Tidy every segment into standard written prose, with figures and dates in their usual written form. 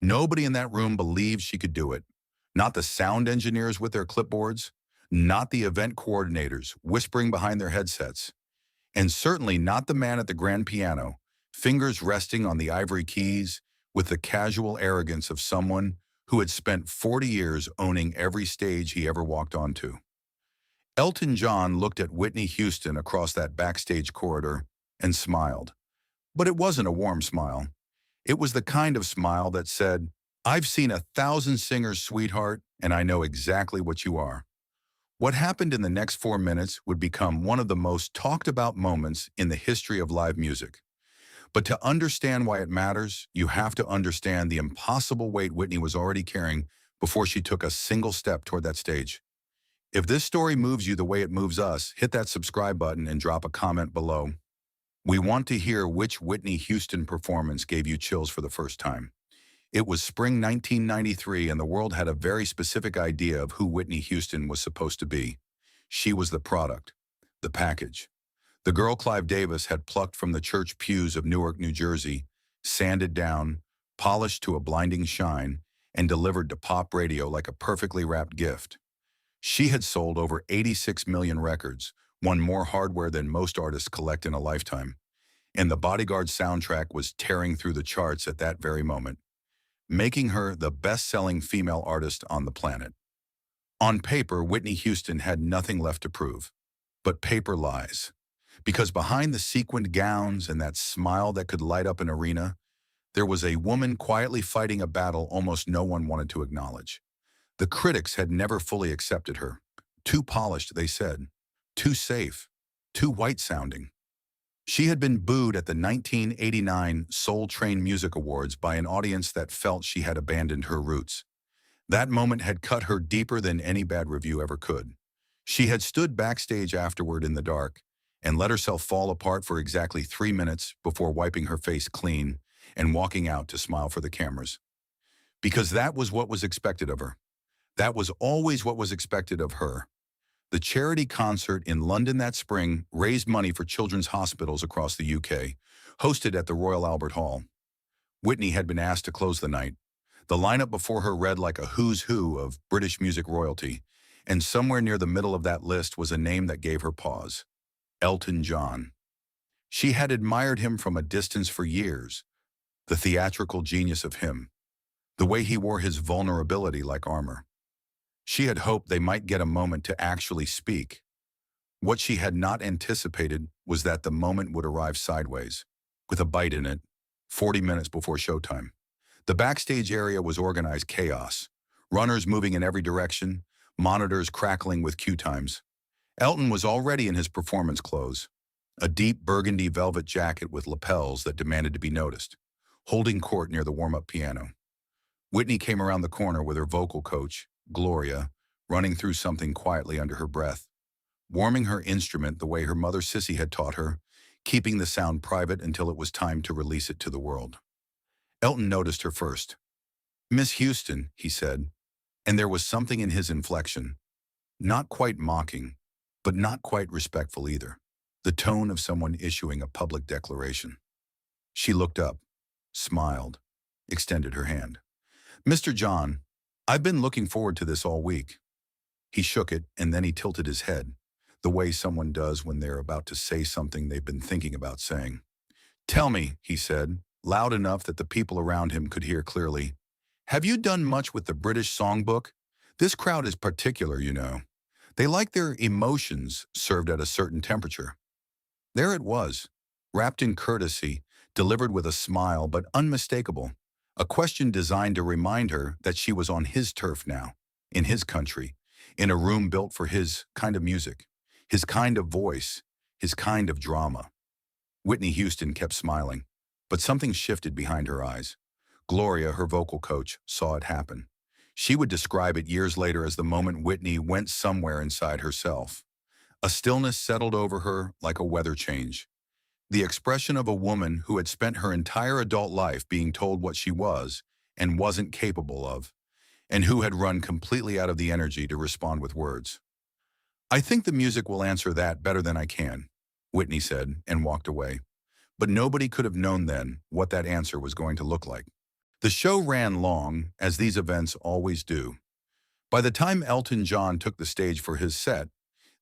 Nobody in that room believed she could do it. Not the sound engineers with their clipboards, not the event coordinators whispering behind their headsets, and certainly not the man at the grand piano, fingers resting on the ivory keys with the casual arrogance of someone who had spent 40 years owning every stage he ever walked onto. Elton John looked at Whitney Houston across that backstage corridor and smiled. But it wasn't a warm smile. It was the kind of smile that said, "I've seen 1,000 singers, sweetheart, and I know exactly what you are." What happened in the next 4 minutes would become one of the most talked about moments in the history of live music. But to understand why it matters, you have to understand the impossible weight Whitney was already carrying before she took a single step toward that stage. If this story moves you the way it moves us, hit that subscribe button and drop a comment below. We want to hear which Whitney Houston performance gave you chills for the first time. It was spring 1993 and the world had a very specific idea of who Whitney Houston was supposed to be. She was the product, the package. The girl Clive Davis had plucked from the church pews of Newark, New Jersey, sanded down, polished to a blinding shine, and delivered to pop radio like a perfectly wrapped gift. She had sold over 86 million records, won more hardware than most artists collect in a lifetime, and the Bodyguard soundtrack was tearing through the charts at that very moment, making her the best-selling female artist on the planet. On paper, Whitney Houston had nothing left to prove. But paper lies. Because behind the sequined gowns and that smile that could light up an arena, there was a woman quietly fighting a battle almost no one wanted to acknowledge. The critics had never fully accepted her. Too polished, they said. Too safe. Too white-sounding. She had been booed at the 1989 Soul Train Music Awards by an audience that felt she had abandoned her roots. That moment had cut her deeper than any bad review ever could. She had stood backstage afterward in the dark and let herself fall apart for exactly 3 minutes before wiping her face clean and walking out to smile for the cameras. Because that was what was expected of her. That was always what was expected of her. The charity concert in London that spring raised money for children's hospitals across the UK, hosted at the Royal Albert Hall. Whitney had been asked to close the night. The lineup before her read like a who's who of British music royalty, and somewhere near the middle of that list was a name that gave her pause: Elton John. She had admired him from a distance for years, the theatrical genius of him, the way he wore his vulnerability like armor. She had hoped they might get a moment to actually speak. What she had not anticipated was that the moment would arrive sideways, with a bite in it, 40 minutes before showtime. The backstage area was organized chaos, runners moving in every direction, monitors crackling with cue times. Elton was already in his performance clothes, a deep burgundy velvet jacket with lapels that demanded to be noticed, holding court near the warm-up piano. Whitney came around the corner with her vocal coach, Gloria, running through something quietly under her breath, warming her instrument the way her mother Sissy had taught her, keeping the sound private until it was time to release it to the world. Elton noticed her first. "Miss Houston," he said, and there was something in his inflection, not quite mocking, but not quite respectful either, the tone of someone issuing a public declaration. She looked up, smiled, extended her hand. "Mr. John, I've been looking forward to this all week." He shook it, and then he tilted his head, the way someone does when they're about to say something they've been thinking about saying. "Tell me," he said, loud enough that the people around him could hear clearly, "have you done much with the British songbook? This crowd is particular, you know. They like their emotions served at a certain temperature." There it was, wrapped in courtesy, delivered with a smile but unmistakable. A question designed to remind her that she was on his turf now, in his country, in a room built for his kind of music, his kind of voice, his kind of drama. Whitney Houston kept smiling, but something shifted behind her eyes. Gloria, her vocal coach, saw it happen. She would describe it years later as the moment Whitney went somewhere inside herself. A stillness settled over her like a weather change. The expression of a woman who had spent her entire adult life being told what she was and wasn't capable of, and who had run completely out of the energy to respond with words. "I think the music will answer that better than I can," Whitney said, and walked away. But nobody could have known then what that answer was going to look like. The show ran long, as these events always do. By the time Elton John took the stage for his set,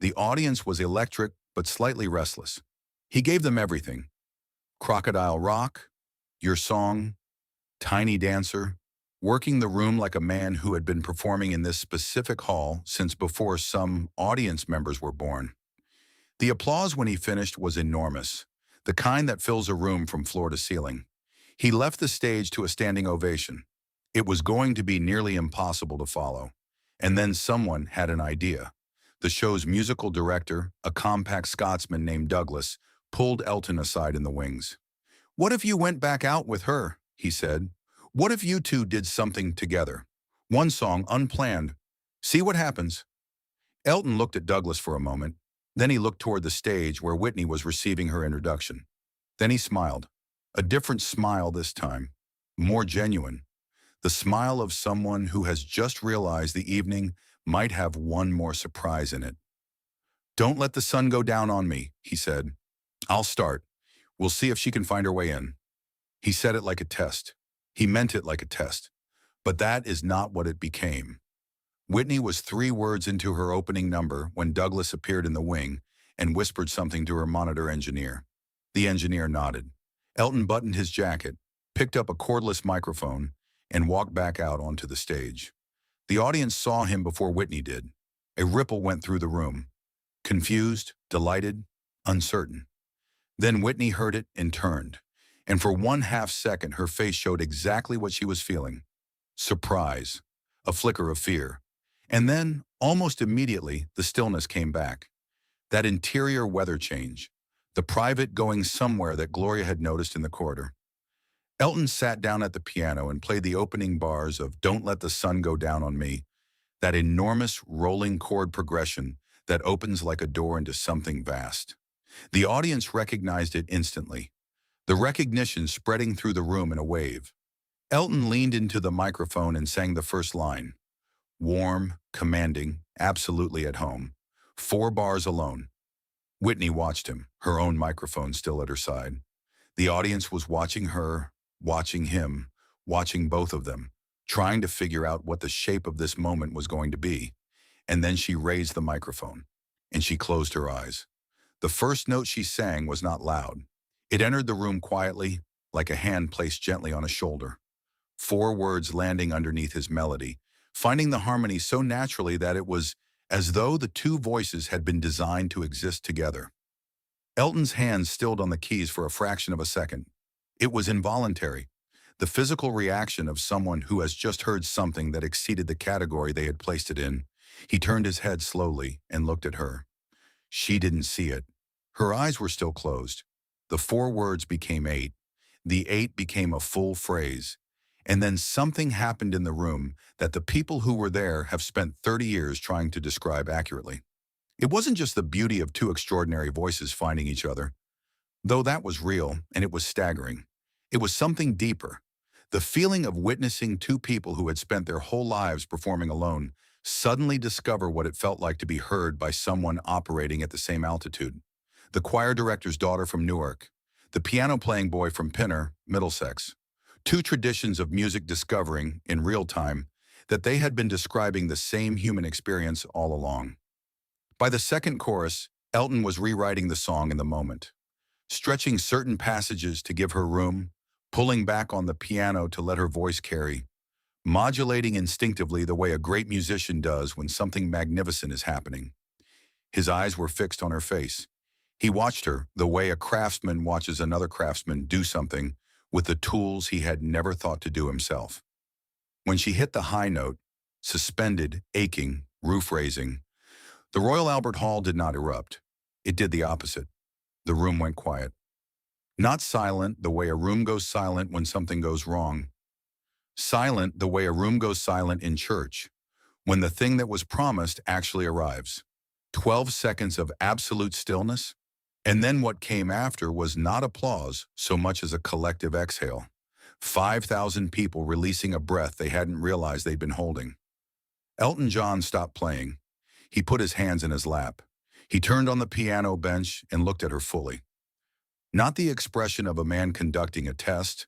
the audience was electric but slightly restless. He gave them everything: Crocodile Rock, Your Song, Tiny Dancer, working the room like a man who had been performing in this specific hall since before some audience members were born. The applause when he finished was enormous, the kind that fills a room from floor to ceiling. He left the stage to a standing ovation. It was going to be nearly impossible to follow. And then someone had an idea. The show's musical director, a compact Scotsman named Douglas, pulled Elton aside in the wings. "What if you went back out with her?" he said. "What if you two did something together? One song, unplanned. See what happens." Elton looked at Douglas for a moment. Then he looked toward the stage where Whitney was receiving her introduction. Then he smiled. A different smile this time. More genuine. The smile of someone who has just realized the evening might have one more surprise in it. "Don't let the sun go down on me," he said. "I'll start. We'll see if she can find her way in." He said it like a test. He meant it like a test. But that is not what it became. Whitney was 3 words into her opening number when Douglas appeared in the wing and whispered something to her monitor engineer. The engineer nodded. Elton buttoned his jacket, picked up a cordless microphone, and walked back out onto the stage. The audience saw him before Whitney did. A ripple went through the room. Confused, delighted, uncertain. Then Whitney heard it and turned. And for 1/2 second, her face showed exactly what she was feeling. Surprise. A flicker of fear. And then, almost immediately, the stillness came back. That interior weather change. The private going somewhere that Gloria had noticed in the corridor. Elton sat down at the piano and played the opening bars of "Don't Let the Sun Go Down on Me," that enormous rolling chord progression that opens like a door into something vast. The audience recognized it instantly, the recognition spreading through the room in a wave. Elton leaned into the microphone and sang the first line. Warm, commanding, absolutely at home. 4 bars alone. Whitney watched him, her own microphone still at her side. The audience was watching her, watching him, watching both of them, trying to figure out what the shape of this moment was going to be. And then she raised the microphone, and she closed her eyes. The first note she sang was not loud. It entered the room quietly, like a hand placed gently on a shoulder. 4 words landing underneath his melody, finding the harmony so naturally that it was as though the 2 voices had been designed to exist together. Elton's hands stilled on the keys for a fraction of a second. It was involuntary, the physical reaction of someone who has just heard something that exceeded the category they had placed it in. He turned his head slowly and looked at her. She didn't see it. Her eyes were still closed. The 4 words became 8. The 8 became a full phrase. And then something happened in the room that the people who were there have spent 30 years trying to describe accurately. It wasn't just the beauty of 2 extraordinary voices finding each other, though that was real and it was staggering. It was something deeper. The feeling of witnessing 2 people who had spent their whole lives performing alone suddenly discover what it felt like to be heard by someone operating at the same altitude. The choir director's daughter from Newark, the piano-playing boy from Pinner, Middlesex. 2 traditions of music discovering, in real time, that they had been describing the same human experience all along. By the second chorus, Elton was rewriting the song in the moment, stretching certain passages to give her room, pulling back on the piano to let her voice carry, modulating instinctively the way a great musician does when something magnificent is happening. His eyes were fixed on her face. He watched her the way a craftsman watches another craftsman do something with the tools he had never thought to do himself. When she hit the high note, suspended, aching, roof-raising, the Royal Albert Hall did not erupt. It did the opposite. The room went quiet. Not silent the way a room goes silent when something goes wrong. Silent the way a room goes silent in church, when the thing that was promised actually arrives. 12 seconds of absolute stillness, and then what came after was not applause so much as a collective exhale. 5,000 people releasing a breath they hadn't realized they'd been holding. Elton John stopped playing. He put his hands in his lap. He turned on the piano bench and looked at her fully. Not the expression of a man conducting a test,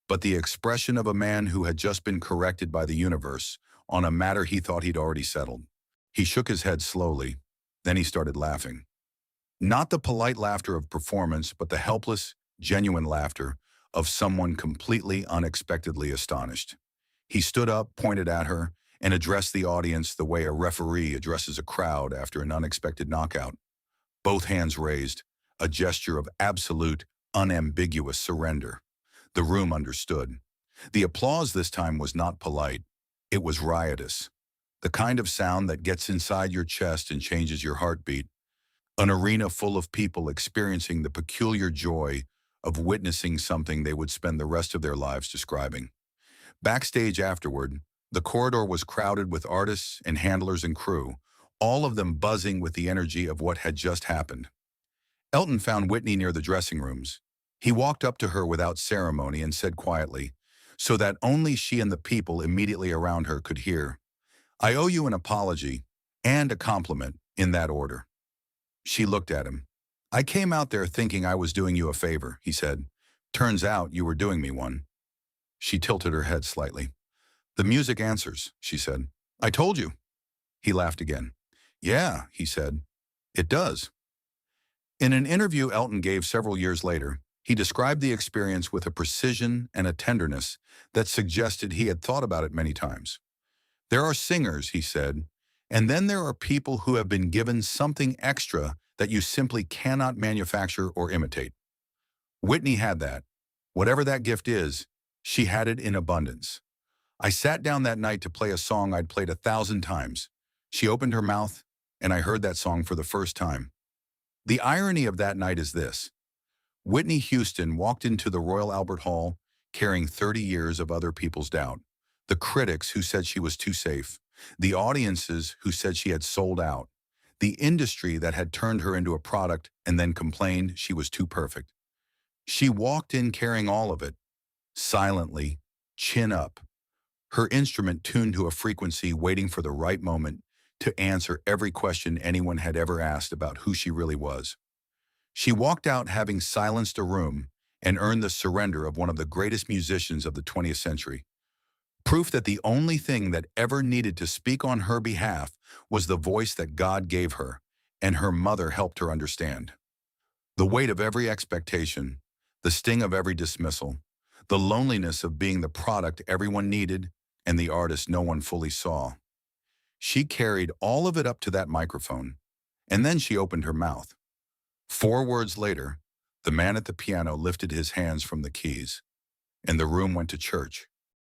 but the expression of a man who had just been corrected by the universe on a matter he thought he'd already settled. He shook his head slowly, then he started laughing. Not the polite laughter of performance, but the helpless, genuine laughter of someone completely unexpectedly astonished. He stood up, pointed at her, and addressed the audience the way a referee addresses a crowd after an unexpected knockout. Both hands raised, a gesture of absolute, unambiguous surrender. The room understood. The applause this time was not polite. It was riotous. The kind of sound that gets inside your chest and changes your heartbeat. An arena full of people experiencing the peculiar joy of witnessing something they would spend the rest of their lives describing. Backstage afterward, the corridor was crowded with artists and handlers and crew, all of them buzzing with the energy of what had just happened. Elton found Whitney near the dressing rooms. He walked up to her without ceremony and said quietly, so that only she and the people immediately around her could hear, "I owe you an apology and a compliment in that order." She looked at him. "I came out there thinking I was doing you a favor," he said. "Turns out you were doing me one." She tilted her head slightly. "The music answers," she said. "I told you." He laughed again. "Yeah," he said. "It does." In an interview Elton gave several years later, he described the experience with a precision and a tenderness that suggested he had thought about it many times. "There are singers," he said, "and then there are people who have been given something extra that you simply cannot manufacture or imitate. Whitney had that. Whatever that gift is, she had it in abundance. I sat down that night to play a song I'd played 1,000 times. She opened her mouth, and I heard that song for the first time. The irony of that night is this. Whitney Houston walked into the Royal Albert Hall carrying 30 years of other people's doubt. The critics who said she was too safe. The audiences who said she had sold out. The industry that had turned her into a product and then complained she was too perfect. She walked in carrying all of it, silently, chin up, her instrument tuned to a frequency waiting for the right moment to answer every question anyone had ever asked about who she really was. She walked out having silenced a room and earned the surrender of one of the greatest musicians of the 20th century. Proof that the only thing that ever needed to speak on her behalf was the voice that God gave her, and her mother helped her understand. The weight of every expectation, the sting of every dismissal, the loneliness of being the product everyone needed and the artist no one fully saw. She carried all of it up to that microphone, and then she opened her mouth. 4 words later, the man at the piano lifted his hands from the keys, and the room went to church.